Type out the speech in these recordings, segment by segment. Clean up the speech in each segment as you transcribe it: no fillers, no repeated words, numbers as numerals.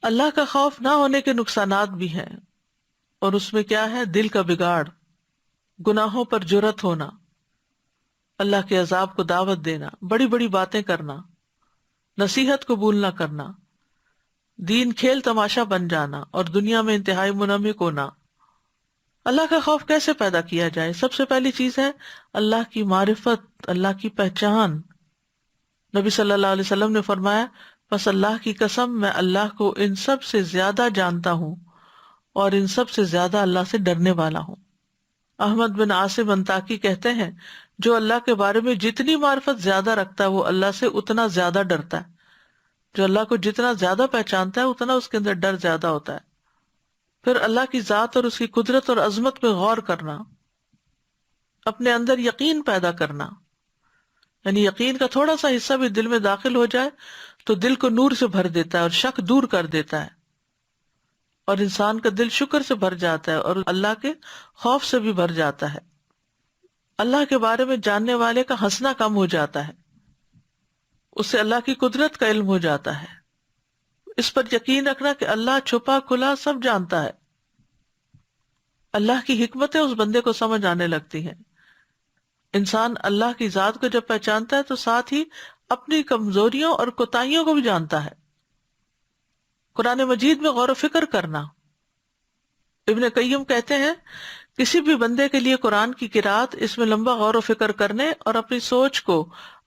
اللہ کا خوف نہ ہونے کے نقصانات بھی ہیں، اور اس میں کیا ہے؟ دل کا بگاڑ، گناہوں پر جرأت ہونا، اللہ کے عذاب کو دعوت دینا، بڑی بڑی باتیں کرنا، نصیحت قبول نہ کرنا، دین کھیل تماشا بن جانا، اور دنیا میں انتہائی منہمک ہونا۔ اللہ کا خوف کیسے پیدا کیا جائے؟ سب سے پہلی چیز ہے اللہ کی معرفت، اللہ کی پہچان۔ نبی صلی اللہ علیہ وسلم نے فرمایا، پس اللہ کی قسم میں اللہ کو ان سب سے زیادہ جانتا ہوں اور ان سب سے زیادہ اللہ سے ڈرنے والا ہوں۔ احمد بن عاصم انطاکی کہتے ہیں، جو اللہ کے بارے میں جتنی معرفت زیادہ رکھتا ہے وہ اللہ سے اتنا زیادہ ڈرتا ہے۔ جو اللہ کو جتنا زیادہ پہچانتا ہے اتنا اس کے اندر ڈر زیادہ ہوتا ہے۔ پھر اللہ کی ذات اور اس کی قدرت اور عظمت پہ غور کرنا، اپنے اندر یقین پیدا کرنا، یعنی یقین کا تھوڑا سا حصہ بھی دل میں داخل ہو جائے تو دل کو نور سے بھر دیتا ہے اور شک دور کر دیتا ہے، اور انسان کا دل شکر سے بھر جاتا ہے اور اللہ کے خوف سے بھی بھر جاتا ہے۔ اللہ کے بارے میں جاننے والے کا ہنسنا کم ہو جاتا ہے، اس سے اللہ کی قدرت کا علم ہو جاتا ہے۔ اس پر یقین رکھنا کہ اللہ چھپا کھلا سب جانتا ہے۔ اللہ کی حکمتیں اس بندے کو سمجھ آنے لگتی ہیں۔ انسان اللہ کی ذات کو جب پہچانتا ہے تو ساتھ ہی اپنی کمزوریوں اور کوتاہیوں کو بھی جانتا ہے۔ قرآن مجید میں غور و فکر کرنا۔ ابن قیم کہتے ہیں، کسی بھی بندے کے لیے قرآن کی قرأت، اس میں لمبا غور و فکر کرنے اور اپنی سوچ کو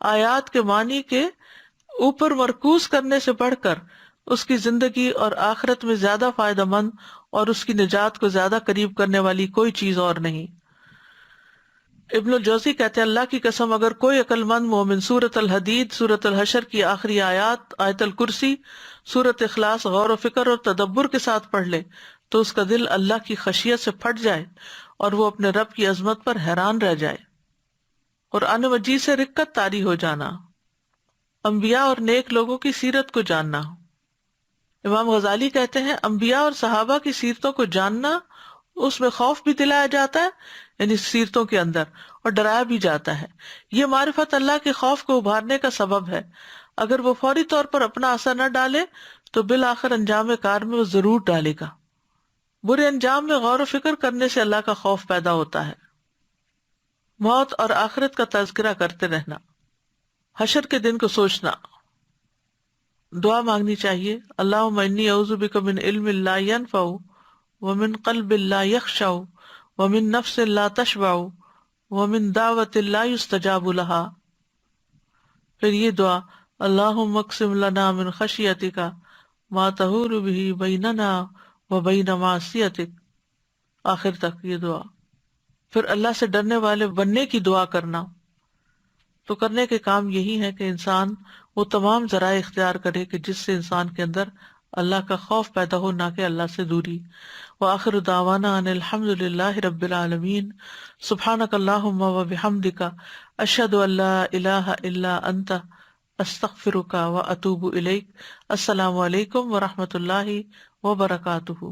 آیات کے معنی کے اوپر مرکوز کرنے سے بڑھ کر اس کی زندگی اور آخرت میں زیادہ فائدہ مند اور اس کی نجات کو زیادہ قریب کرنے والی کوئی چیز اور نہیں۔ ابن الجوزی کہتے ہیں، اللہ کی قسم اگر کوئی عقل مند مومن سورۃ الحدید، سورۃ الحشر کی آخری آیات، آیت الکرسی، سورۃ اخلاص غور و فکر اور تدبر کے ساتھ پڑھ لے تو اس کا دل اللہ کی خشیت سے پھٹ جائے اور وہ اپنے رب کی عظمت پر حیران رہ جائے۔ قرآن مجید سے رکت طاری ہو جانا، انبیاء اور نیک لوگوں کی سیرت کو جاننا۔ امام غزالی کہتے ہیں، انبیاء اور صحابہ کی سیرتوں کو جاننا، اس میں خوف بھی دلایا جاتا ہے، یعنی سیرتوں کے اندر، اور ڈرایا بھی جاتا ہے۔ یہ معرفت اللہ کے خوف کو ابھارنے کا سبب ہے۔ اگر وہ فوری طور پر اپنا اثر نہ ڈالے تو بالآخر انجام کار میں وہ ضرور ڈالے گا۔ برے انجام میں غور و فکر کرنے سے اللہ کا خوف پیدا ہوتا ہے۔ موت اور آخرت کا تذکرہ کرتے رہنا، حشر کے دن کو سوچنا، دعا مانگنی چاہیے، اللہم انی اعوذ بک من علم لا ینفع ومن قلب لا یخشع ومن نفس لا تشبع ومن دعوت لا یستجاب لها۔ پھر یہ دعا، اللہم اقسم لنا من خشیتک ما تحول به بیننا وبین معصیتک، آخر تک یہ دعا۔ پھر اللہ سے ڈرنے والے بننے کی دعا کرنا۔ تو کرنے کے کام یہی ہے کہ انسان وہ تمام ذرائع اختیار کرے کہ جس سے انسان کے اندر اللہ کا خوف پیدا ہو، نہ کہ اللہ سے دوری۔ وآخر دعوانا ان الحمد للہ رب العالمین، سبحانک اللہم وبحمدک، اشہد ان لا الہ الا انت، استغفرک واتوب الیک۔ السلام علیکم ورحمۃ اللہ وبرکاتہ۔